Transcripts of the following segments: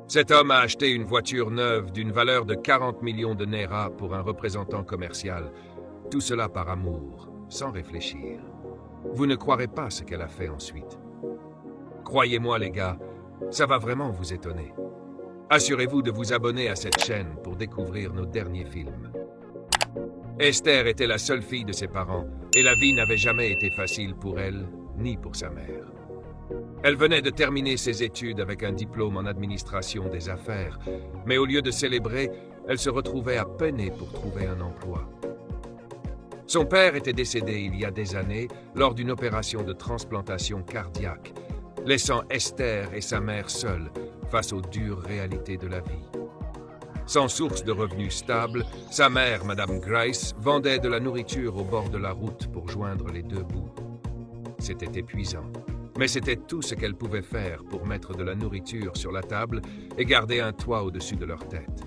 Cet homme a acheté une voiture neuve d'une valeur de 40 millions de Naira pour un représentant commercial. Tout cela par amour, sans réfléchir. Vous ne croirez pas ce qu'elle a fait ensuite. Croyez-moi les gars, ça va vraiment vous étonner. Assurez-vous de vous abonner à cette chaîne pour découvrir nos derniers films. Esther était la seule fille de ses parents et la vie n'avait jamais été facile pour elle, ni pour sa mère. Elle venait de terminer ses études avec un diplôme en administration des affaires, mais au lieu de célébrer, elle se retrouvait à peiner pour trouver un emploi. Son père était décédé il y a des années lors d'une opération de transplantation cardiaque, laissant Esther et sa mère seules face aux dures réalités de la vie. Sans source de revenus stable, sa mère, Madame Grace, vendait de la nourriture au bord de la route pour joindre les deux bouts. C'était épuisant, mais c'était tout ce qu'elle pouvait faire pour mettre de la nourriture sur la table et garder un toit au-dessus de leur tête.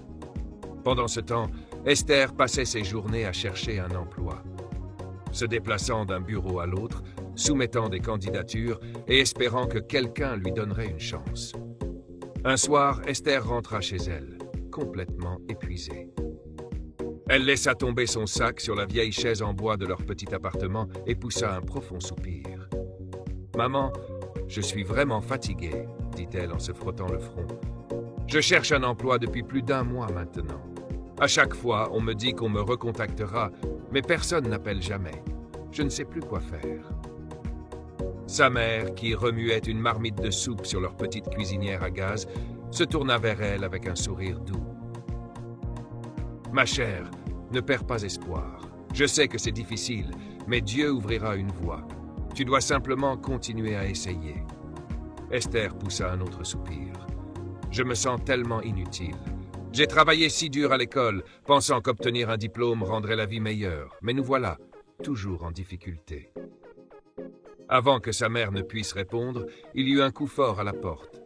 Pendant ce temps, Esther passait ses journées à chercher un emploi, se déplaçant d'un bureau à l'autre, soumettant des candidatures et espérant que quelqu'un lui donnerait une chance. Un soir, Esther rentra chez elle, complètement épuisée. Elle laissa tomber son sac sur la vieille chaise en bois de leur petit appartement et poussa un profond soupir. « Maman, je suis vraiment fatiguée, » dit-elle en se frottant le front. « Je cherche un emploi depuis plus d'1 mois maintenant. À chaque fois, on me dit qu'on me recontactera, mais personne n'appelle jamais. Je ne sais plus quoi faire. » Sa mère, qui remuait une marmite de soupe sur leur petite cuisinière à gaz, se tourna vers elle avec un sourire doux. « Ma chère, ne perds pas espoir. Je sais que c'est difficile, mais Dieu ouvrira une voie. Tu dois simplement continuer à essayer. » Esther poussa un autre soupir. « Je me sens tellement inutile. J'ai travaillé si dur à l'école, pensant qu'obtenir un diplôme rendrait la vie meilleure, mais nous voilà, toujours en difficulté. » Avant que sa mère ne puisse répondre, il y eut un coup fort à la porte.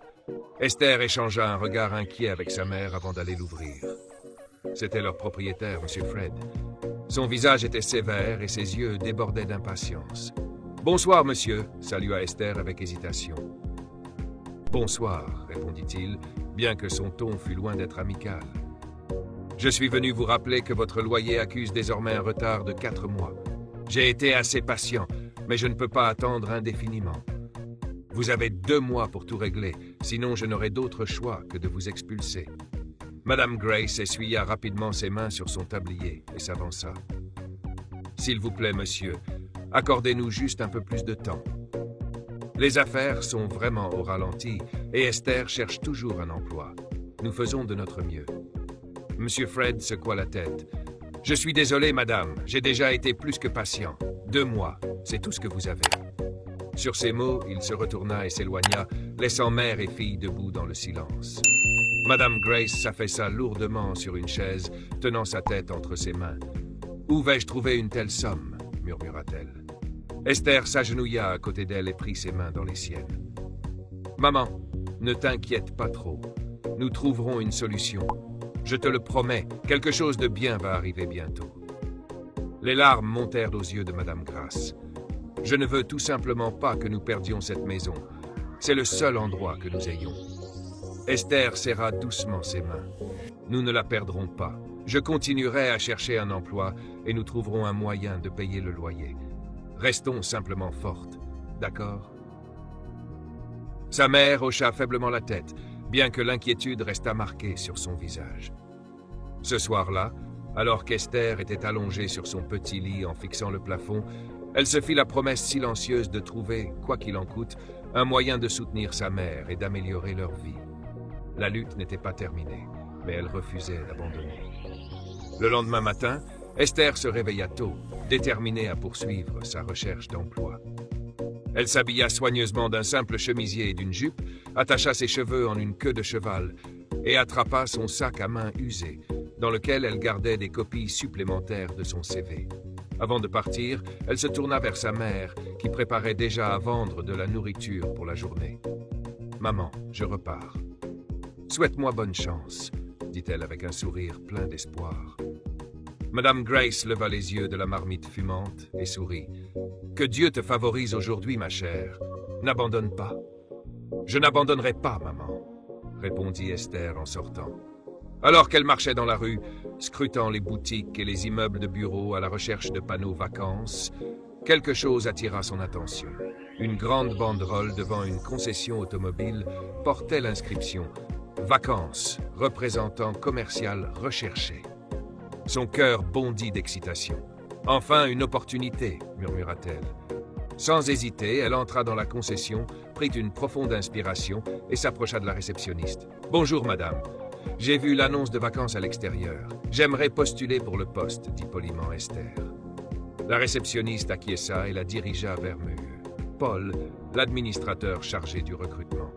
Esther échangea un regard inquiet avec sa mère avant d'aller l'ouvrir. C'était leur propriétaire, M. Fred. Son visage était sévère et ses yeux débordaient d'impatience. « Bonsoir, monsieur », salua Esther avec hésitation. « Bonsoir », répondit-il, bien que son ton fût loin d'être amical. « Je suis venu vous rappeler que votre loyer accuse désormais un retard de 4 mois. J'ai été assez patient, mais je ne peux pas attendre indéfiniment. Vous avez 2 mois pour tout régler, sinon je n'aurai d'autre choix que de vous expulser. » Madame Grace essuya rapidement ses mains sur son tablier et s'avança. « S'il vous plaît, monsieur, accordez-nous juste un peu plus de temps. Les affaires sont vraiment au ralenti et Esther cherche toujours un emploi. Nous faisons de notre mieux. » Monsieur Fred secoua la tête. « Je suis désolé, madame, j'ai déjà été plus que patient. 2 mois, c'est tout ce que vous avez. » Sur ces mots, il se retourna et s'éloigna, laissant mère et fille debout dans le silence. Madame Grace s'affaissa lourdement sur une chaise, tenant sa tête entre ses mains. « Où vais-je trouver une telle somme ?» murmura-t-elle. Esther s'agenouilla à côté d'elle et prit ses mains dans les siennes. « Maman, ne t'inquiète pas trop. Nous trouverons une solution. Je te le promets, quelque chose de bien va arriver bientôt. » Les larmes montèrent aux yeux de Madame Grace. « Je ne veux tout simplement pas que nous perdions cette maison. C'est le seul endroit que nous ayons. » Esther serra doucement ses mains. « Nous ne la perdrons pas. Je continuerai à chercher un emploi et nous trouverons un moyen de payer le loyer. Restons simplement fortes, d'accord ?» Sa mère hocha faiblement la tête, bien que l'inquiétude restât marquée sur son visage. Ce soir-là, alors qu'Esther était allongée sur son petit lit en fixant le plafond, elle se fit la promesse silencieuse de trouver, quoi qu'il en coûte, un moyen de soutenir sa mère et d'améliorer leur vie. La lutte n'était pas terminée, mais elle refusait d'abandonner. Le lendemain matin, Esther se réveilla tôt, déterminée à poursuivre sa recherche d'emploi. Elle s'habilla soigneusement d'un simple chemisier et d'une jupe, attacha ses cheveux en une queue de cheval et attrapa son sac à main usé, dans lequel elle gardait des copies supplémentaires de son CV. Avant de partir, elle se tourna vers sa mère, qui préparait déjà à vendre de la nourriture pour la journée. « Maman, je repars. Souhaite-moi bonne chance, » dit-elle avec un sourire plein d'espoir. Madame Grace leva les yeux de la marmite fumante et sourit. « Que Dieu te favorise aujourd'hui, ma chère. N'abandonne pas. »« Je n'abandonnerai pas, maman. » répondit Esther en sortant. Alors qu'elle marchait dans la rue, scrutant les boutiques et les immeubles de bureaux à la recherche de panneaux vacances, quelque chose attira son attention. Une grande banderole devant une concession automobile portait l'inscription « Vacances, représentant commercial recherché ». Son cœur bondit d'excitation. « Enfin, une opportunité », murmura-t-elle. Sans hésiter, elle entra dans la concession, prit une profonde inspiration et s'approcha de la réceptionniste. « Bonjour, madame. J'ai vu l'annonce de vacances à l'extérieur. J'aimerais postuler pour le poste, dit poliment Esther. La réceptionniste acquiesça et la dirigea vers Paul, l'administrateur chargé du recrutement.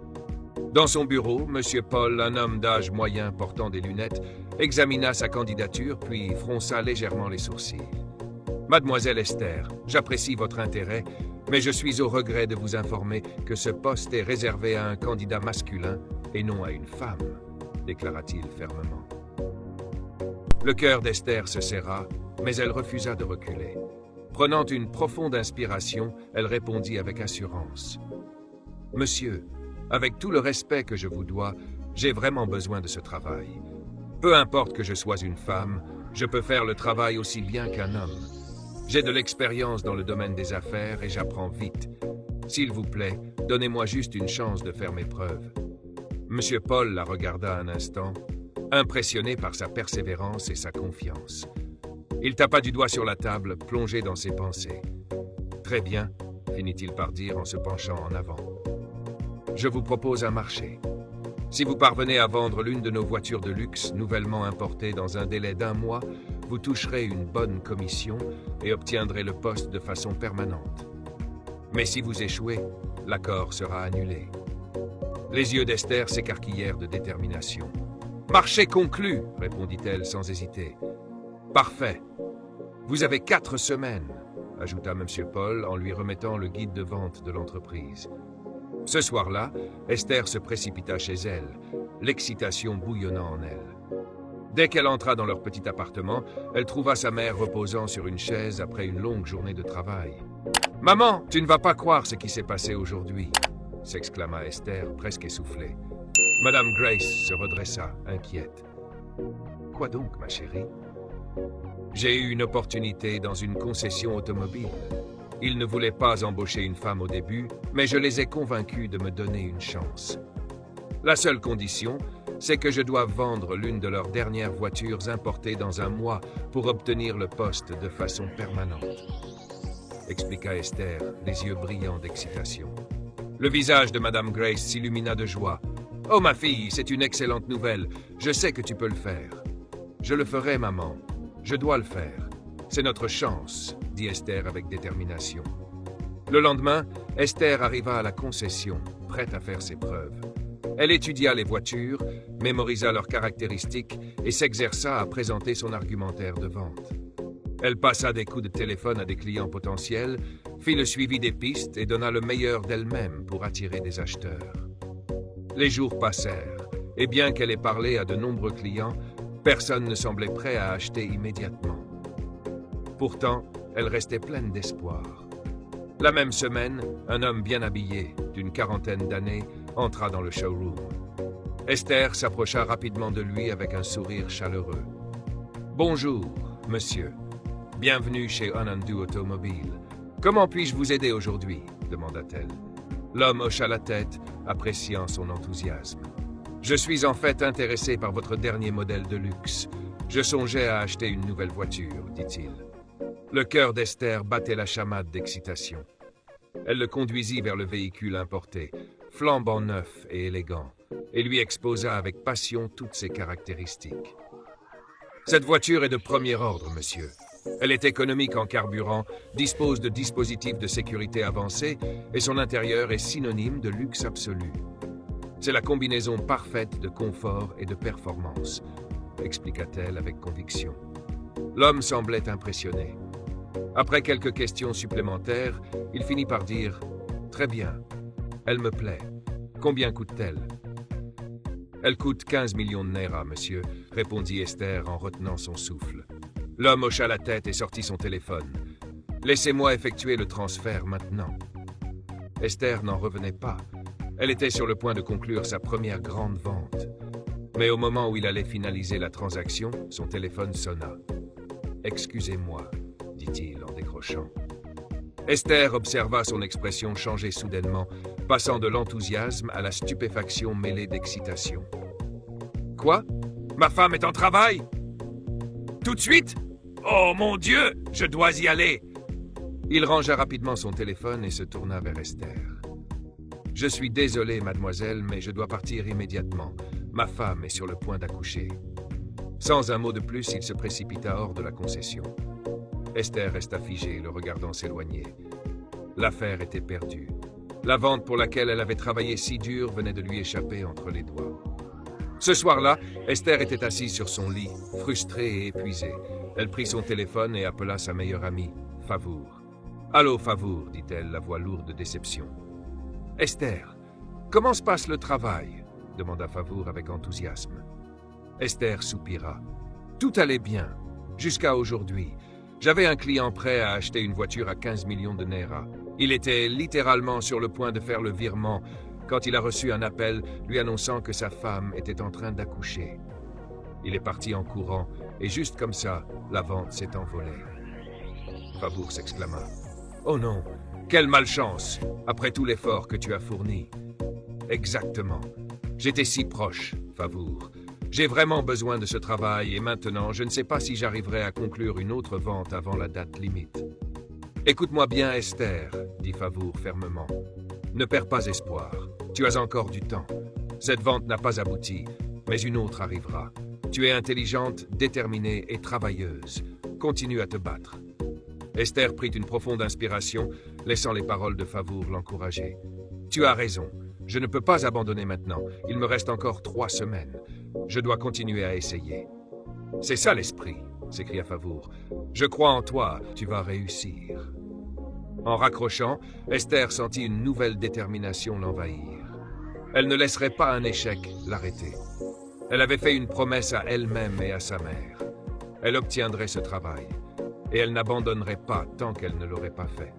Dans son bureau, M. Paul, un homme d'âge moyen portant des lunettes, examina sa candidature puis fronça légèrement les sourcils. « Mademoiselle Esther, j'apprécie votre intérêt, mais je suis au regret de vous informer que ce poste est réservé à un candidat masculin et non à une femme, déclara-t-il fermement. Le cœur d'Esther se serra, mais elle refusa de reculer. Prenant une profonde inspiration, elle répondit avec assurance. « Monsieur, avec tout le respect que je vous dois, j'ai vraiment besoin de ce travail. Peu importe que je sois une femme, je peux faire le travail aussi bien qu'un homme. J'ai de l'expérience dans le domaine des affaires et j'apprends vite. S'il vous plaît, donnez-moi juste une chance de faire mes preuves. » Monsieur Paul la regarda un instant, impressionné par sa persévérance et sa confiance. Il tapa du doigt sur la table, plongé dans ses pensées. « Très bien, » finit-il par dire en se penchant en avant. « Je vous propose un marché. Si vous parvenez à vendre l'une de nos voitures de luxe nouvellement importées dans un délai d'1 mois, vous toucherez une bonne commission et obtiendrez le poste de façon permanente. Mais si vous échouez, l'accord sera annulé. » Les yeux d'Esther s'écarquillèrent de détermination. « Marché conclu, » répondit-elle sans hésiter. « Parfait. Vous avez 4 semaines, » ajouta M. Paul en lui remettant le guide de vente de l'entreprise. Ce soir-là, Esther se précipita chez elle, l'excitation bouillonnant en elle. Dès qu'elle entra dans leur petit appartement, elle trouva sa mère reposant sur une chaise après une longue journée de travail. « Maman, tu ne vas pas croire ce qui s'est passé aujourd'hui !» s'exclama Esther, presque essoufflée. Madame Grace se redressa, inquiète. « Quoi donc, ma chérie ?»« J'ai eu une opportunité dans une concession automobile. Ils ne voulaient pas embaucher une femme au début, mais je les ai convaincus de me donner une chance. La seule condition, c'est que je doive vendre l'une de leurs dernières voitures importées dans 1 mois pour obtenir le poste de façon permanente. » expliqua Esther, les yeux brillants d'excitation. Le visage de Madame Grace s'illumina de joie. « Oh, ma fille, c'est une excellente nouvelle. Je sais que tu peux le faire. »« Je le ferai, maman. Je dois le faire. C'est notre chance, » dit Esther avec détermination. Le lendemain, Esther arriva à la concession, prête à faire ses preuves. Elle étudia les voitures, mémorisa leurs caractéristiques et s'exerça à présenter son argumentaire de vente. Elle passa des coups de téléphone à des clients potentiels, fit le suivi des pistes et donna le meilleur d'elle-même pour attirer des acheteurs. Les jours passèrent, et bien qu'elle ait parlé à de nombreux clients, personne ne semblait prêt à acheter immédiatement. Pourtant, elle restait pleine d'espoir. La même semaine, un homme bien habillé, d'une 40aine d'années, entra dans le showroom. Esther s'approcha rapidement de lui avec un sourire chaleureux. « Bonjour, monsieur. Bienvenue chez Onandu Automobile. Comment puis-je vous aider aujourd'hui ?» demanda-t-elle. L'homme hocha la tête, appréciant son enthousiasme. « Je suis en fait intéressé par votre dernier modèle de luxe. Je songeais à acheter une nouvelle voiture, dit-il. » Le cœur d'Esther battait la chamade d'excitation. Elle le conduisit vers le véhicule importé, flambant neuf et élégant, et lui exposa avec passion toutes ses caractéristiques. « Cette voiture est de premier ordre, monsieur. Elle est économique en carburant, dispose de dispositifs de sécurité avancés et son intérieur est synonyme de luxe absolu. C'est la combinaison parfaite de confort et de performance, » expliqua-t-elle avec conviction. L'homme semblait impressionné. Après quelques questions supplémentaires, il finit par dire « Très bien, elle me plaît. Combien coûte-t-elle » ? « Elle coûte 15 millions de Naira, monsieur, » répondit Esther en retenant son souffle. L'homme hocha la tête et sortit son téléphone. « Laissez-moi effectuer le transfert maintenant. » Esther n'en revenait pas. Elle était sur le point de conclure sa première grande vente. Mais au moment où il allait finaliser la transaction, son téléphone sonna. « Excusez-moi », dit-il en décrochant. Esther observa son expression changer soudainement, passant de l'enthousiasme à la stupéfaction mêlée d'excitation. « Quoi? Ma femme est en travail? Tout de suite? Oh mon Dieu, je dois y aller !» Il rangea rapidement son téléphone et se tourna vers Esther. « Je suis désolé, mademoiselle, mais je dois partir immédiatement. Ma femme est sur le point d'accoucher. » Sans un mot de plus, il se précipita hors de la concession. Esther resta figée, le regardant s'éloigner. L'affaire était perdue. La vente pour laquelle elle avait travaillé si dur venait de lui échapper entre les doigts. Ce soir-là, Esther était assise sur son lit, frustrée et épuisée. Elle prit son téléphone et appela sa meilleure amie, Favour. « Allô, Favour, dit-elle, la voix lourde de déception. « Esther, comment se passe le travail ?» demanda Favour avec enthousiasme. Esther soupira. « Tout allait bien, jusqu'à aujourd'hui. J'avais un client prêt à acheter une voiture à 15 millions de Naira. Il était littéralement sur le point de faire le virement quand il a reçu un appel lui annonçant que sa femme était en train d'accoucher. Il est parti en courant et juste comme ça, la vente s'est envolée. » Favour s'exclama. « Oh non, quelle malchance, après tout l'effort que tu as fourni. » « Exactement. J'étais si proche, Favour. J'ai vraiment besoin de ce travail et maintenant, je ne sais pas si j'arriverai à conclure une autre vente avant la date limite. »« Écoute-moi bien, Esther, » dit Favour fermement. « Ne perds pas espoir. Tu as encore du temps. Cette vente n'a pas abouti, mais une autre arrivera. Tu es intelligente, déterminée et travailleuse. Continue à te battre. » Esther prit une profonde inspiration, laissant les paroles de Favour l'encourager. « Tu as raison. Je ne peux pas abandonner maintenant. Il me reste encore 3 semaines. Je dois continuer à essayer. »« C'est ça l'esprit, » s'écria Favour. « Je crois en toi, tu vas réussir. » En raccrochant, Esther sentit une nouvelle détermination l'envahir. Elle ne laisserait pas un échec l'arrêter. Elle avait fait une promesse à elle-même et à sa mère. Elle obtiendrait ce travail, et elle n'abandonnerait pas tant qu'elle ne l'aurait pas fait.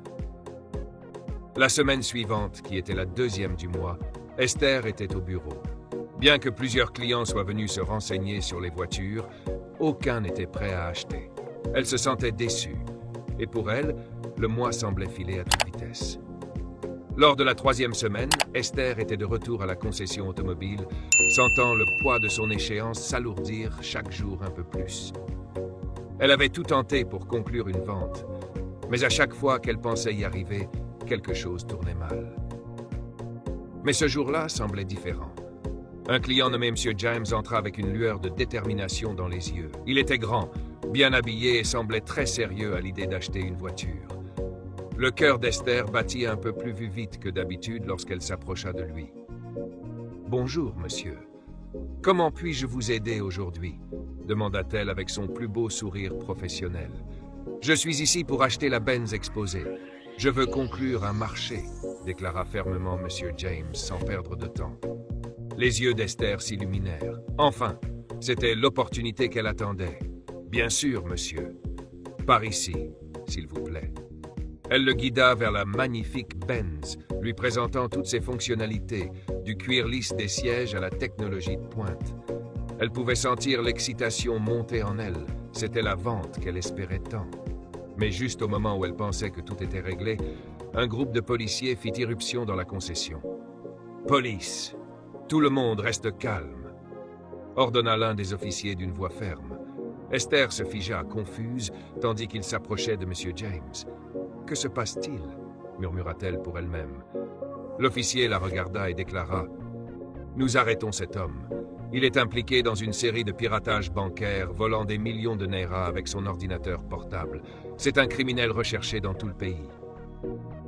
La semaine suivante, qui était la 2e du mois, Esther était au bureau. Bien que plusieurs clients soient venus se renseigner sur les voitures, aucun n'était prêt à acheter. Elle se sentait déçue, et pour elle, le mois semblait filer à toute vitesse. Lors de la 3e semaine, Esther était de retour à la concession automobile, sentant le poids de son échéance s'alourdir chaque jour un peu plus. Elle avait tout tenté pour conclure une vente, mais à chaque fois qu'elle pensait y arriver, quelque chose tournait mal. Mais ce jour-là semblait différent. Un client nommé M. James entra avec une lueur de détermination dans les yeux. Il était grand, bien habillé et semblait très sérieux à l'idée d'acheter une voiture. Le cœur d'Esther battit un peu plus vite que d'habitude lorsqu'elle s'approcha de lui. « Bonjour, monsieur. Comment puis-je vous aider aujourd'hui ?» demanda-t-elle avec son plus beau sourire professionnel. « Je suis ici pour acheter la Benz exposée. Je veux conclure un marché, » déclara fermement M. James sans perdre de temps. Les yeux d'Esther s'illuminèrent. Enfin, c'était l'opportunité qu'elle attendait. « Bien sûr, monsieur. Par ici, s'il vous plaît. » Elle le guida vers la magnifique Benz, lui présentant toutes ses fonctionnalités, du cuir lisse des sièges à la technologie de pointe. Elle pouvait sentir l'excitation monter en elle. C'était la vente qu'elle espérait tant. Mais juste au moment où elle pensait que tout était réglé, un groupe de policiers fit irruption dans la concession. « Police! Tout le monde reste calme !» ordonna l'un des officiers d'une voix ferme. Esther se figea, confuse, tandis qu'il s'approchait de M. James. « Que se passe-t-il » murmura-t-elle pour elle-même. L'officier la regarda et déclara « Nous arrêtons cet homme. Il est impliqué dans une série de piratages bancaires, volant des millions de Naira avec son ordinateur portable. C'est un criminel recherché dans tout le pays. »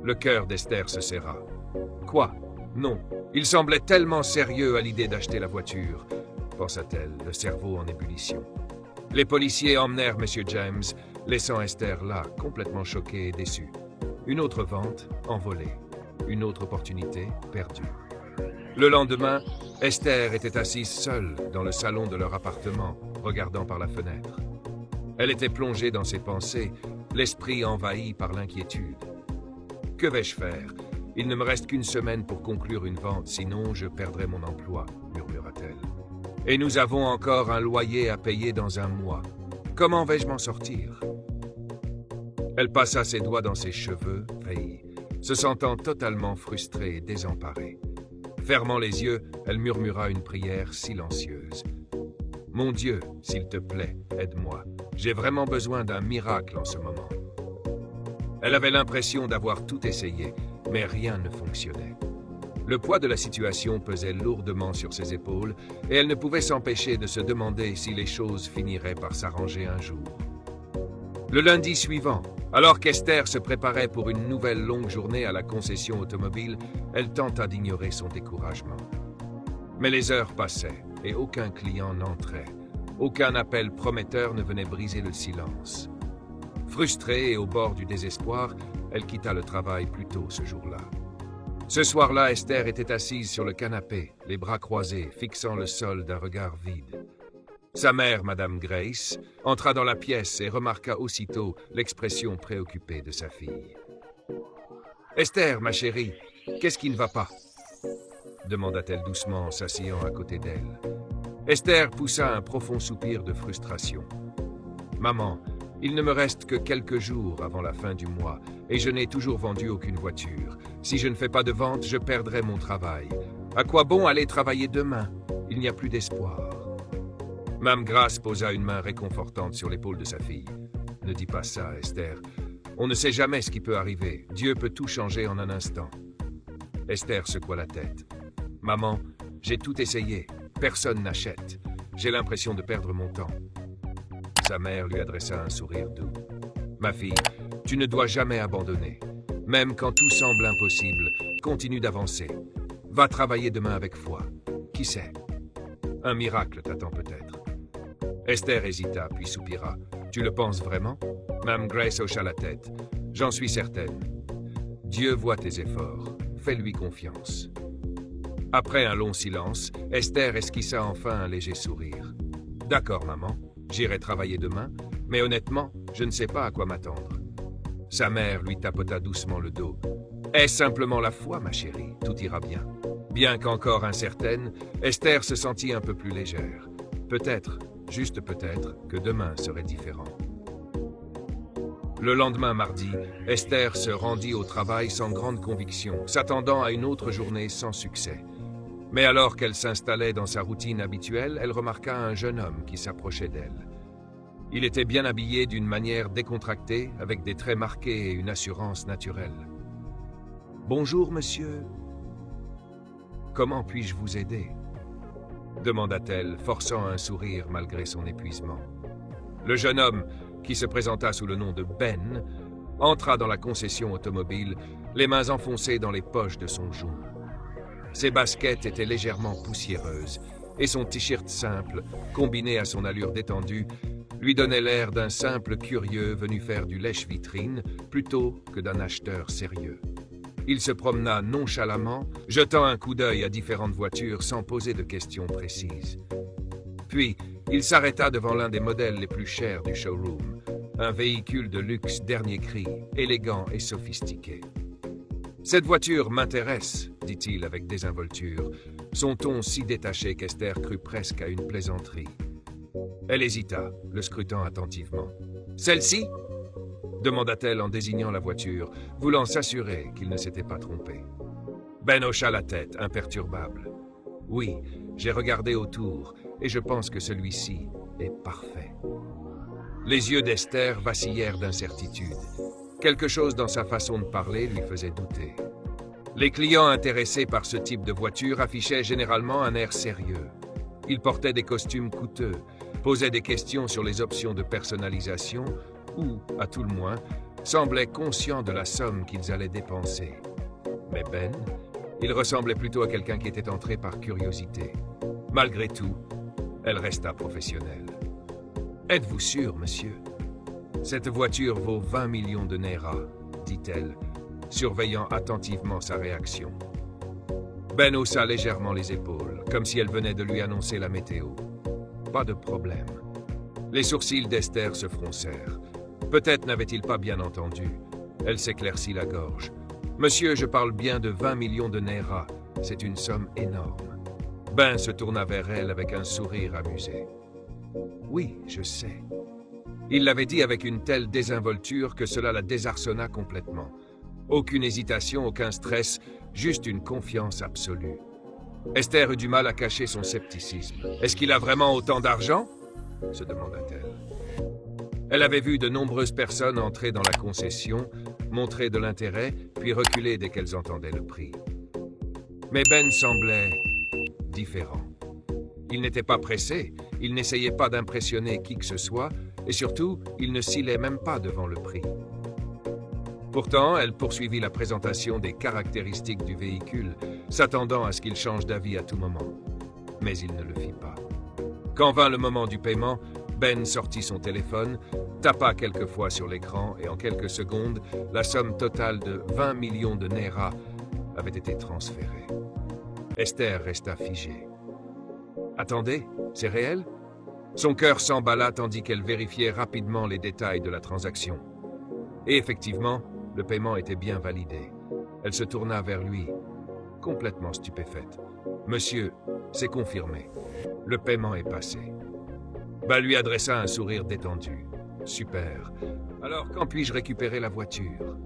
Le cœur d'Esther se serra. « Quoi? Non. Il semblait tellement sérieux à l'idée d'acheter la voiture, » pensa-t-elle, le cerveau en ébullition. Les policiers emmenèrent M. James, laissant Esther là, complètement choquée et déçue. Une autre vente, envolée. Une autre opportunité, perdue. Le lendemain, Esther était assise seule dans le salon de leur appartement, regardant par la fenêtre. Elle était plongée dans ses pensées, l'esprit envahi par l'inquiétude. Que vais-je faire? Il ne me reste qu'une semaine pour conclure une vente, sinon je perdrai mon emploi, murmura-t-elle. Et nous avons encore un loyer à payer dans un mois. Comment vais-je m'en sortir? Elle passa ses doigts dans ses cheveux, rayés, se sentant totalement frustrée et désemparée. Fermant les yeux, elle murmura une prière silencieuse. « Mon Dieu, s'il te plaît, aide-moi. J'ai vraiment besoin d'un miracle en ce moment. » Elle avait l'impression d'avoir tout essayé, mais rien ne fonctionnait. Le poids de la situation pesait lourdement sur ses épaules et elle ne pouvait s'empêcher de se demander si les choses finiraient par s'arranger un jour. Le lundi suivant, alors qu'Esther se préparait pour une nouvelle longue journée à la concession automobile, elle tenta d'ignorer son découragement. Mais les heures passaient et aucun client n'entrait. Aucun appel prometteur ne venait briser le silence. Frustrée et au bord du désespoir, elle quitta le travail plus tôt ce jour-là. Ce soir-là, Esther était assise sur le canapé, les bras croisés, fixant le sol d'un regard vide. Sa mère, Madame Grace, entra dans la pièce et remarqua aussitôt l'expression préoccupée de sa fille. « Esther, ma chérie, qu'est-ce qui ne va pas ?» demanda-t-elle doucement en s'asseyant à côté d'elle. Esther poussa un profond soupir de frustration. « Maman, il ne me reste que quelques jours avant la fin du mois et je n'ai toujours vendu aucune voiture. Si je ne fais pas de vente, je perdrai mon travail. À quoi bon aller travailler demain? Il n'y a plus d'espoir. » Mme Grace posa une main réconfortante sur l'épaule de sa fille. « Ne dis pas ça, Esther. On ne sait jamais ce qui peut arriver. Dieu peut tout changer en un instant. » Esther secoua la tête. « Maman, j'ai tout essayé. Personne n'achète. J'ai l'impression de perdre mon temps. » Sa mère lui adressa un sourire doux. « Ma fille, tu ne dois jamais abandonner. Même quand tout semble impossible, continue d'avancer. Va travailler demain avec foi. Qui sait? Un miracle t'attend peut-être. » Esther hésita, puis soupira. « Tu le penses vraiment ?» Mme Grace hocha la tête. « J'en suis certaine. Dieu voit tes efforts. Fais-lui confiance. » Après un long silence, Esther esquissa enfin un léger sourire. « D'accord, maman. J'irai travailler demain, mais honnêtement, je ne sais pas à quoi m'attendre. » Sa mère lui tapota doucement le dos. « Aie simplement la foi, ma chérie. Tout ira bien. » Bien qu'encore incertaine, Esther se sentit un peu plus légère. Peut-être, juste peut-être, que demain serait différent. Le lendemain mardi, Esther se rendit au travail sans grande conviction, s'attendant à une autre journée sans succès. Mais alors qu'elle s'installait dans sa routine habituelle, elle remarqua un jeune homme qui s'approchait d'elle. Il était bien habillé d'une manière décontractée, avec des traits marqués et une assurance naturelle. « Bonjour, monsieur. Comment puis-je vous aider ?» demanda-t-elle, forçant un sourire malgré son épuisement. Le jeune homme, qui se présenta sous le nom de Ben, entra dans la concession automobile, les mains enfoncées dans les poches de son jour. Ses baskets étaient légèrement poussiéreuses, et son t-shirt simple, combiné à son allure détendue, lui donnait l'air d'un simple curieux venu faire du lèche-vitrine plutôt que d'un acheteur sérieux. Il se promena nonchalamment, jetant un coup d'œil à différentes voitures sans poser de questions précises. Puis, il s'arrêta devant l'un des modèles les plus chers du showroom, un véhicule de luxe dernier cri, élégant et sophistiqué. « Cette voiture m'intéresse, » dit-il avec désinvolture, son ton si détaché qu'Esther crut presque à une plaisanterie. Elle hésita, le scrutant attentivement. « Celle-ci » demanda-t-elle en désignant la voiture, voulant s'assurer qu'il ne s'était pas trompé. Ben hocha la tête, imperturbable. « Oui, j'ai regardé autour, et je pense que celui-ci est parfait. » Les yeux d'Esther vacillèrent d'incertitude. Quelque chose dans sa façon de parler lui faisait douter. Les clients intéressés par ce type de voiture affichaient généralement un air sérieux. Ils portaient des costumes coûteux, posaient des questions sur les options de personnalisation ou, à tout le moins, semblaient conscients de la somme qu'ils allaient dépenser. Mais Ben, il ressemblait plutôt à quelqu'un qui était entré par curiosité. Malgré tout, elle resta professionnelle. « Êtes-vous sûr, monsieur? Cette voiture vaut 20 millions de Naira, dit-elle, surveillant attentivement sa réaction. Ben haussa légèrement les épaules, comme si elle venait de lui annoncer la météo. Pas de problème. Les sourcils d'Esther se froncèrent. Peut-être n'avait-il pas bien entendu. Elle s'éclaircit la gorge. Monsieur, je parle bien de 20 millions de Naira. C'est une somme énorme. Ben se tourna vers elle avec un sourire amusé. Oui, je sais. Il l'avait dit avec une telle désinvolture que cela la désarçonna complètement. Aucune hésitation, aucun stress, juste une confiance absolue. Esther eut du mal à cacher son scepticisme. « Est-ce qu'il a vraiment autant d'argent ?» se demanda-t-elle. Elle avait vu de nombreuses personnes entrer dans la concession, montrer de l'intérêt, puis reculer dès qu'elles entendaient le prix. Mais Ben semblait différent. Il n'était pas pressé, il n'essayait pas d'impressionner qui que ce soit, et surtout, il ne scellait même pas devant le prix. Pourtant, elle poursuivit la présentation des caractéristiques du véhicule, s'attendant à ce qu'il change d'avis à tout moment. Mais il ne le fit pas. Quand vint le moment du paiement, Ben sortit son téléphone, tapa quelques fois sur l'écran et en quelques secondes, la somme totale de 20 millions de Naira avait été transférée. Esther resta figée. « Attendez, c'est réel ?» Son cœur s'emballa tandis qu'elle vérifiait rapidement les détails de la transaction. Et effectivement, le paiement était bien validé. Elle se tourna vers lui, complètement stupéfaite. « Monsieur, c'est confirmé. Le paiement est passé. » Ben lui adressa un sourire détendu. « Super. Alors quand puis-je récupérer la voiture ?»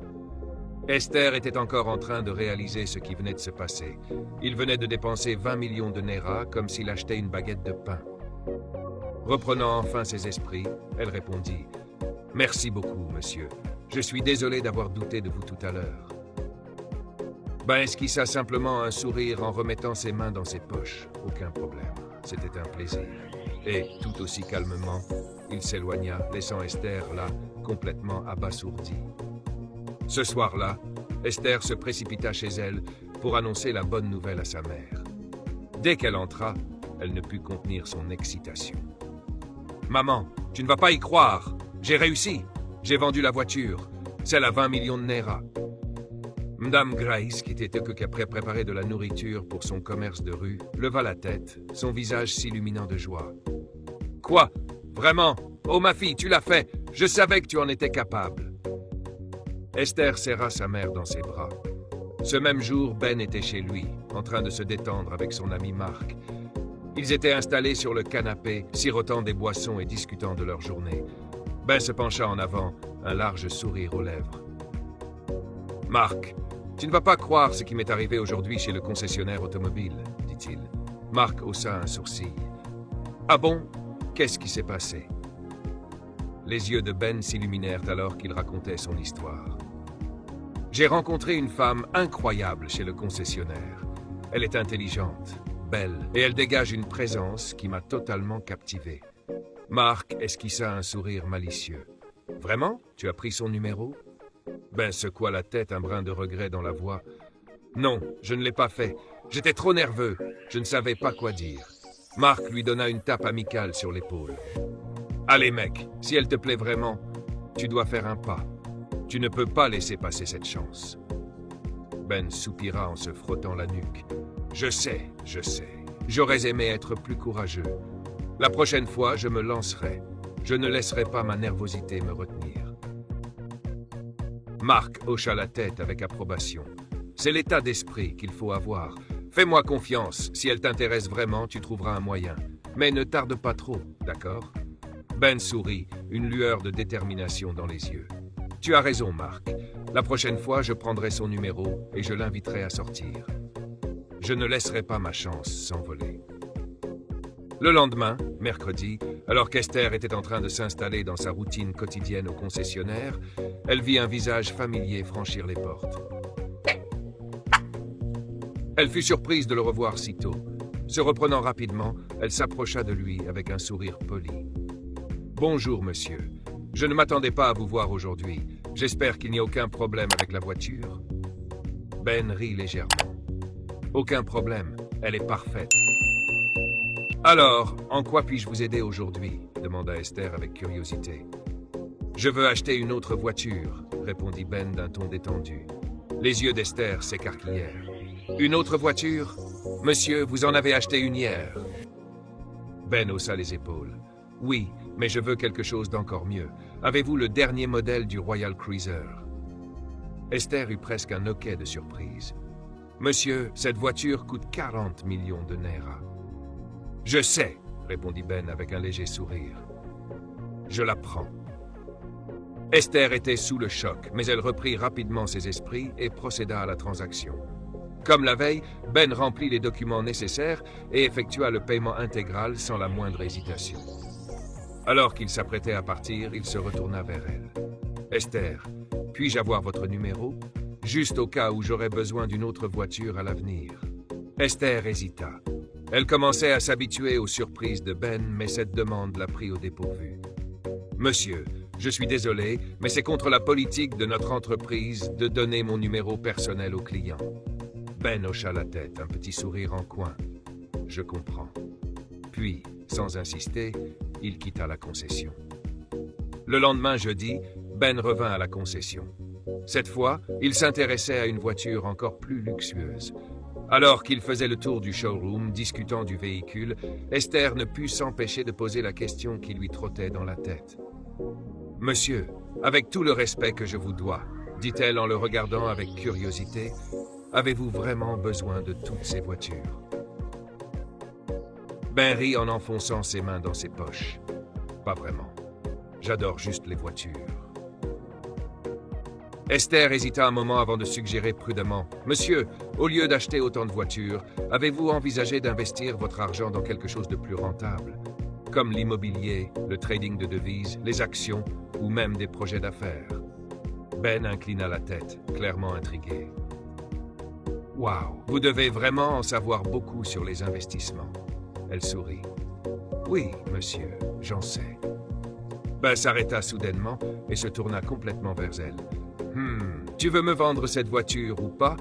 Esther était encore en train de réaliser ce qui venait de se passer. Il venait de dépenser 20 millions de Naira comme s'il achetait une baguette de pain. Reprenant enfin ses esprits, elle répondit « Merci beaucoup, monsieur. Je suis désolé d'avoir douté de vous tout à l'heure. » Ben esquissa simplement un sourire en remettant ses mains dans ses poches. Aucun problème. C'était un plaisir. Et, tout aussi calmement, il s'éloigna, laissant Esther là, complètement abasourdie. Ce soir-là, Esther se précipita chez elle pour annoncer la bonne nouvelle à sa mère. Dès qu'elle entra, elle ne put contenir son excitation. « Maman, tu ne vas pas y croire. J'ai réussi. J'ai vendu la voiture. Celle à 20 millions de Naira. » Madame Grace, qui était occupée à préparer de la nourriture pour son commerce de rue, leva la tête, son visage s'illuminant de joie. « Quoi? Vraiment? Oh ma fille, tu l'as fait! Je savais que tu en étais capable! » Esther serra sa mère dans ses bras. Ce même jour, Ben était chez lui, en train de se détendre avec son ami Marc. Ils étaient installés sur le canapé, sirotant des boissons et discutant de leur journée. Ben se pencha en avant, un large sourire aux lèvres. « Marc, tu ne vas pas croire ce qui m'est arrivé aujourd'hui chez le concessionnaire automobile, dit-il. Marc haussa un sourcil. « Ah bon? Qu'est-ce qui s'est passé ?» Les yeux de Ben s'illuminèrent alors qu'il racontait son histoire. « J'ai rencontré une femme incroyable chez le concessionnaire. Elle est intelligente, belle, et elle dégage une présence qui m'a totalement captivé. » Marc esquissa un sourire malicieux. « Vraiment? Tu as pris son numéro ?» Ben secoua la tête, un brin de regret dans la voix. « Non, je ne l'ai pas fait. J'étais trop nerveux. Je ne savais pas quoi dire. » Marc lui donna une tape amicale sur l'épaule. « Allez mec, si elle te plaît vraiment, tu dois faire un pas. Tu ne peux pas laisser passer cette chance. » Ben soupira en se frottant la nuque. « Je sais. J'aurais aimé être plus courageux. La prochaine fois, je me lancerai. Je ne laisserai pas ma nervosité me retenir. » Marc hocha la tête avec approbation. « C'est l'état d'esprit qu'il faut avoir. Fais-moi confiance. Si elle t'intéresse vraiment, tu trouveras un moyen. Mais ne tarde pas trop, d'accord ?» Ben sourit, une lueur de détermination dans les yeux. « Tu as raison, Marc. La prochaine fois, je prendrai son numéro et je l'inviterai à sortir. Je ne laisserai pas ma chance s'envoler. » Le lendemain, mercredi, alors qu'Esther était en train de s'installer dans sa routine quotidienne au concessionnaire, elle vit un visage familier franchir les portes. Elle fut surprise de le revoir si tôt. Se reprenant rapidement, elle s'approcha de lui avec un sourire poli. « Bonjour, monsieur. Je ne m'attendais pas à vous voir aujourd'hui. J'espère qu'il n'y a aucun problème avec la voiture. » Ben rit légèrement. « Aucun problème. Elle est parfaite. » « Alors, en quoi puis-je vous aider aujourd'hui ?» demanda Esther avec curiosité. « Je veux acheter une autre voiture, » répondit Ben d'un ton détendu. Les yeux d'Esther s'écarquillèrent. « Une autre voiture? Monsieur, vous en avez acheté une hier. » Ben haussa les épaules. « Oui, mais je veux quelque chose d'encore mieux. Avez-vous le dernier modèle du Royal Cruiser ?» Esther eut presque un hoquet de surprise. « Monsieur, cette voiture coûte 40 millions de Naira. »« Je sais, » répondit Ben avec un léger sourire. « Je la prends. » Esther était sous le choc, mais elle reprit rapidement ses esprits et procéda à la transaction. Comme la veille, Ben remplit les documents nécessaires et effectua le paiement intégral sans la moindre hésitation. Alors qu'il s'apprêtait à partir, il se retourna vers elle. « Esther, puis-je avoir votre numéro ? Juste au cas où j'aurais besoin d'une autre voiture à l'avenir. » Esther hésita. Elle commençait à s'habituer aux surprises de Ben, mais cette demande la prit au dépourvu. « Monsieur, je suis désolé, mais c'est contre la politique de notre entreprise de donner mon numéro personnel aux clients. » Ben hocha la tête, un petit sourire en coin. « Je comprends. » Puis, sans insister, il quitta la concession. Le lendemain jeudi, Ben revint à la concession. Cette fois, il s'intéressait à une voiture encore plus luxueuse. Alors qu'il faisait le tour du showroom, discutant du véhicule, Esther ne put s'empêcher de poser la question qui lui trottait dans la tête. « Monsieur, avec tout le respect que je vous dois, dit-elle en le regardant avec curiosité, avez-vous vraiment besoin de toutes ces voitures ?» Ben rit en enfonçant ses mains dans ses poches. « Pas vraiment. J'adore juste les voitures. » Esther hésita un moment avant de suggérer prudemment. « Monsieur, au lieu d'acheter autant de voitures, avez-vous envisagé d'investir votre argent dans quelque chose de plus rentable, comme l'immobilier, le trading de devises, les actions ou même des projets d'affaires ?» Ben inclina la tête, clairement intrigué. « Waouh, vous devez vraiment en savoir beaucoup sur les investissements. » Elle sourit. « Oui, monsieur, j'en sais. » Ben s'arrêta soudainement et se tourna complètement vers elle. « Tu veux me vendre cette voiture ou pas?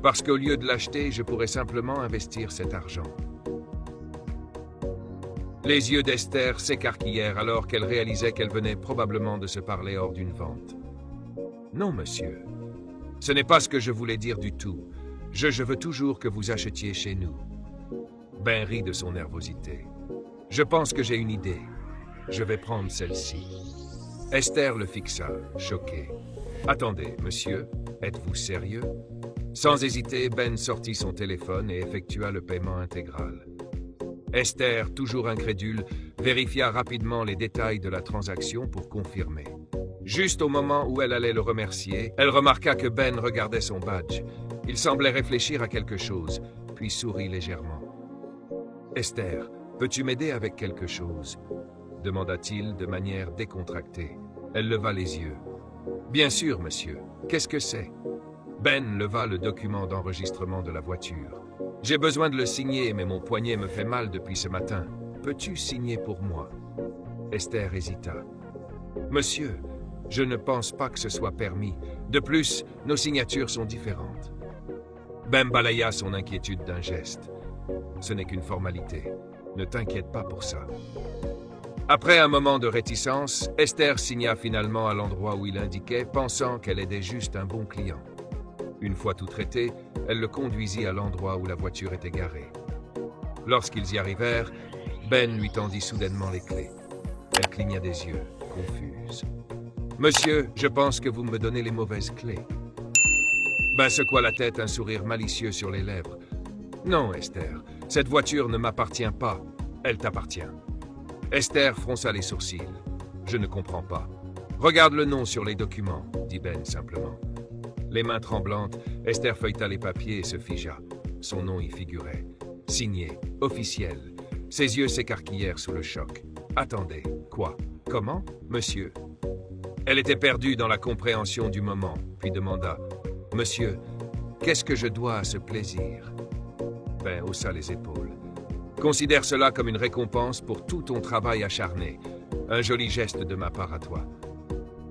Parce qu'au lieu de l'acheter, je pourrais simplement investir cet argent. » Les yeux d'Esther s'écarquillèrent alors qu'elle réalisait qu'elle venait probablement de se parler hors d'une vente. « Non, monsieur. Ce n'est pas ce que je voulais dire du tout. Je veux toujours que vous achetiez chez nous. » Ben rit de son nervosité. « Je pense que j'ai une idée. Je vais prendre celle-ci. » Esther le fixa, choquée. « Attendez, monsieur, êtes-vous sérieux? » Sans hésiter, Ben sortit son téléphone et effectua le paiement intégral. Esther, toujours incrédule, vérifia rapidement les détails de la transaction pour confirmer. Juste au moment où elle allait le remercier, elle remarqua que Ben regardait son badge. Il semblait réfléchir à quelque chose, puis sourit légèrement. « Esther, peux-tu m'aider avec quelque chose ?» demanda-t-il de manière décontractée. Elle leva les yeux. « Bien sûr, monsieur. Qu'est-ce que c'est ?» Ben leva le document d'enregistrement de la voiture. « J'ai besoin de le signer, mais mon poignet me fait mal depuis ce matin. Peux-tu signer pour moi ?» Esther hésita. « Monsieur, je ne pense pas que ce soit permis. De plus, nos signatures sont différentes. » Ben balaya son inquiétude d'un geste. « Ce n'est qu'une formalité. Ne t'inquiète pas pour ça. » Après un moment de réticence, Esther signa finalement à l'endroit où il indiquait, pensant qu'elle aidait juste un bon client. Une fois tout traité, elle le conduisit à l'endroit où la voiture était garée. Lorsqu'ils y arrivèrent, Ben lui tendit soudainement les clés. Elle cligna des yeux, confuse. « Monsieur, je pense que vous me donnez les mauvaises clés. » Ben secoua la tête, un sourire malicieux sur les lèvres. « Non, Esther, cette voiture ne m'appartient pas. Elle t'appartient. » Esther fronça les sourcils. « Je ne comprends pas. »« Regarde le nom sur les documents, » dit Ben simplement. Les mains tremblantes, Esther feuilleta les papiers et se figea. Son nom y figurait. Signé, officiel. Ses yeux s'écarquillèrent sous le choc. « Attendez, quoi? Comment, monsieur ?» Elle était perdue dans la compréhension du moment, puis demanda « Monsieur, qu'est-ce que je dois à ce plaisir ?» Ben haussa les épaules. « Considère cela comme une récompense pour tout ton travail acharné. Un joli geste de ma part à toi. »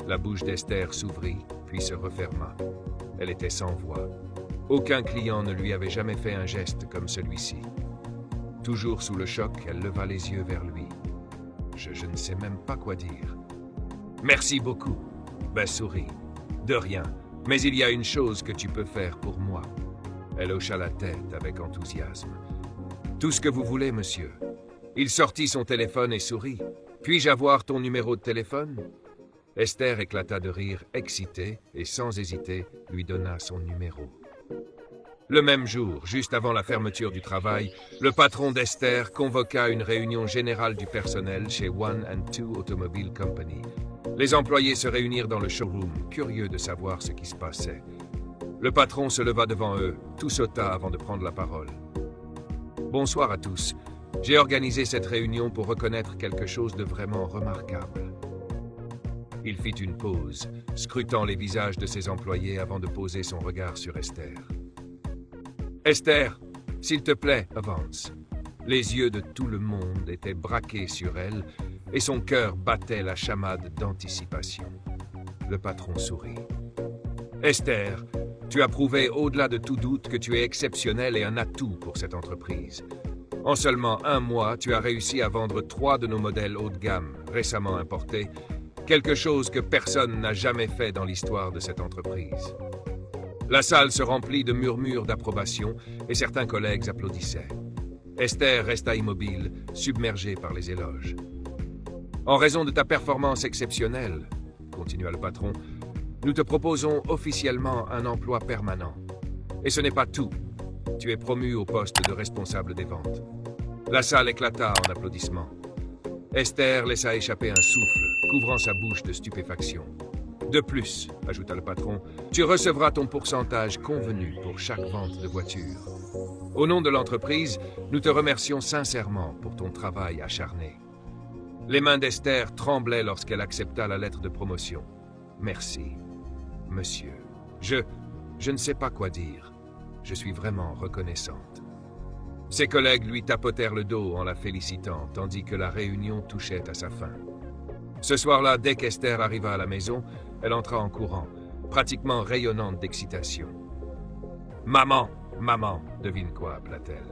La bouche d'Esther s'ouvrit, puis se referma. Elle était sans voix. Aucun client ne lui avait jamais fait un geste comme celui-ci. Toujours sous le choc, elle leva les yeux vers lui. « Je ne sais même pas quoi dire. »« Merci beaucoup. » Ben sourit. « De rien. Mais il y a une chose que tu peux faire pour moi. » Elle hocha la tête avec enthousiasme. « Tout ce que vous voulez, monsieur. » Il sortit son téléphone et sourit. « Puis-je avoir ton numéro de téléphone ?» Esther éclata de rire, excitée, et sans hésiter, lui donna son numéro. Le même jour, juste avant la fermeture du travail, le patron d'Esther convoqua une réunion générale du personnel chez One and Two Automobile Company. Les employés se réunirent dans le showroom, curieux de savoir ce qui se passait. Le patron se leva devant eux, tout sauta avant de prendre la parole. « Bonsoir à tous. J'ai organisé cette réunion pour reconnaître quelque chose de vraiment remarquable. » Il fit une pause, scrutant les visages de ses employés avant de poser son regard sur Esther. « Esther, s'il te plaît, avance. » Les yeux de tout le monde étaient braqués sur elle et son cœur battait la chamade d'anticipation. Le patron sourit. « Esther, tu as prouvé au-delà de tout doute que tu es exceptionnelle et un atout pour cette entreprise. En seulement 1 mois, tu as réussi à vendre 3 de nos modèles haut de gamme, récemment importés, quelque chose que personne n'a jamais fait dans l'histoire de cette entreprise. » La salle se remplit de murmures d'approbation et certains collègues applaudissaient. Esther resta immobile, submergée par les éloges. « En raison de ta performance exceptionnelle, » continua le patron, « nous te proposons officiellement un emploi permanent. Et ce n'est pas tout. Tu es promu au poste de responsable des ventes. » La salle éclata en applaudissements. Esther laissa échapper un souffle, couvrant sa bouche de stupéfaction. « De plus, » ajouta le patron, « tu recevras ton pourcentage convenu pour chaque vente de voiture. Au nom de l'entreprise, nous te remercions sincèrement pour ton travail acharné. » Les mains d'Esther tremblaient lorsqu'elle accepta la lettre de promotion. « Merci, monsieur. Je ne sais pas quoi dire. Je suis vraiment reconnaissante. » Ses collègues lui tapotèrent le dos en la félicitant, tandis que la réunion touchait à sa fin. Ce soir-là, dès qu'Esther arriva à la maison, elle entra en courant, pratiquement rayonnante d'excitation. « Maman, maman !» devine quoi, appela-t-elle.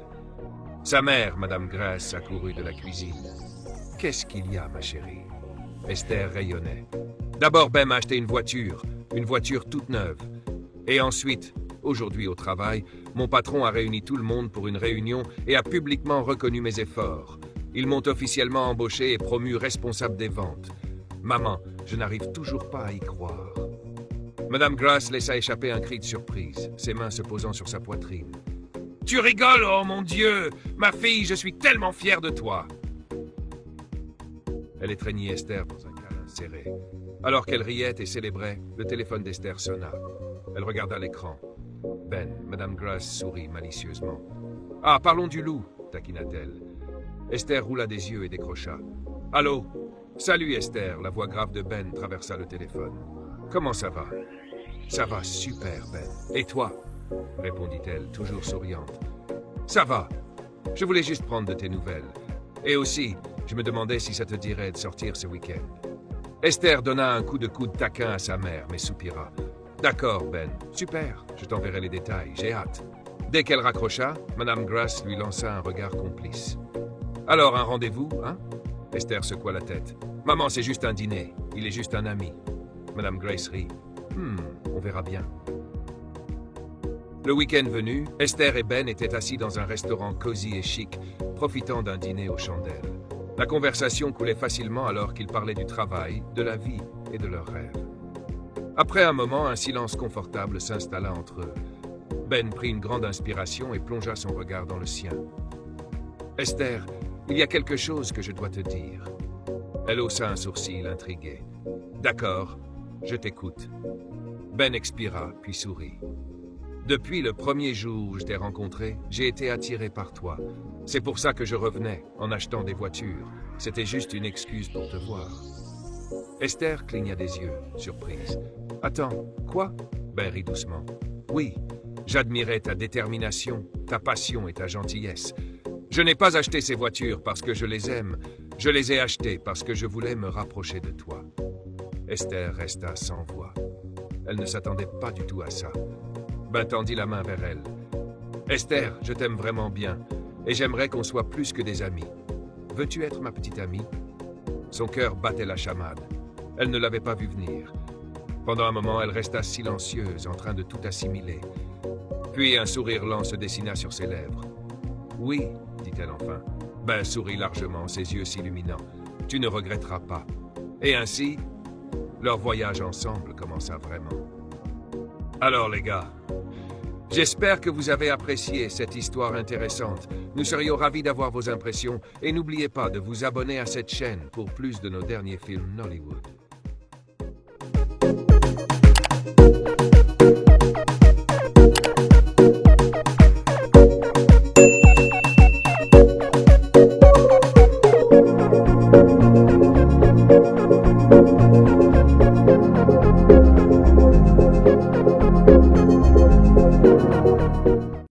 Sa mère, Madame Grace, accourut de la cuisine. « Qu'est-ce qu'il y a, ma chérie ?» Esther rayonnait. « D'abord, Ben m'a acheté une voiture toute neuve. Et ensuite, aujourd'hui au travail, mon patron a réuni tout le monde pour une réunion et a publiquement reconnu mes efforts. Ils m'ont officiellement embauché et promu responsable des ventes. Maman, je n'arrive toujours pas à y croire. » Madame Grace laissa échapper un cri de surprise, ses mains se posant sur sa poitrine. « Tu rigoles, oh mon Dieu! Ma fille, je suis tellement fier de toi! » Elle étreignit Esther dans un câlin serré. Alors qu'elle riait et célébrait, le téléphone d'Esther sonna. Elle regarda l'écran. Ben, Madame Grace sourit malicieusement. « Ah, parlons du loup, » taquina-t-elle. Esther roula des yeux et décrocha. « Allô? Salut Esther », la voix grave de Ben traversa le téléphone. « Comment ça va? »« Ça va super, Ben. Et toi ?» répondit-elle, toujours souriante. « Ça va. Je voulais juste prendre de tes nouvelles. Et aussi, je me demandais si ça te dirait de sortir ce week-end. » Esther donna un coup de coude taquin à sa mère, mais soupira. « D'accord, Ben. Super. Je t'enverrai les détails. J'ai hâte. » Dès qu'elle raccrocha, Madame Grace lui lança un regard complice. « Alors, un rendez-vous, hein ?» Esther secoua la tête. « Maman, c'est juste un dîner. Il est juste un ami. » Madame Grace rit. « On verra bien. » Le week-end venu, Esther et Ben étaient assis dans un restaurant cosy et chic, profitant d'un dîner aux chandelles. La conversation coulait facilement alors qu'ils parlaient du travail, de la vie et de leurs rêves. Après un moment, un silence confortable s'installa entre eux. Ben prit une grande inspiration et plongea son regard dans le sien. « Esther, il y a quelque chose que je dois te dire. » Elle haussa un sourcil intrigué. « D'accord, je t'écoute. » Ben expira, puis sourit. « Depuis le premier jour où je t'ai rencontré, j'ai été attiré par toi. C'est pour ça que je revenais, en achetant des voitures. C'était juste une excuse pour te voir. » Esther cligna des yeux, surprise. « Attends, quoi ?» Ben rit doucement. « Oui, j'admirais ta détermination, ta passion et ta gentillesse. Je n'ai pas acheté ces voitures parce que je les aime. Je les ai achetées parce que je voulais me rapprocher de toi. » Esther resta sans voix. Elle ne s'attendait pas du tout à ça. Ben tendit la main vers elle. « Esther, je t'aime vraiment bien, et j'aimerais qu'on soit plus que des amis. Veux-tu être ma petite amie ?» Son cœur battait la chamade. Elle ne l'avait pas vu venir. Pendant un moment, elle resta silencieuse, en train de tout assimiler. Puis un sourire lent se dessina sur ses lèvres. « Oui, » dit-elle enfin. Ben sourit largement, ses yeux s'illuminant. « Tu ne regretteras pas. » Et ainsi, Leur voyage ensemble commença vraiment. Alors les gars, j'espère que vous avez apprécié cette histoire intéressante. Nous serions ravis d'avoir vos impressions et n'oubliez pas de vous abonner à cette chaîne pour plus de nos derniers films Nollywood.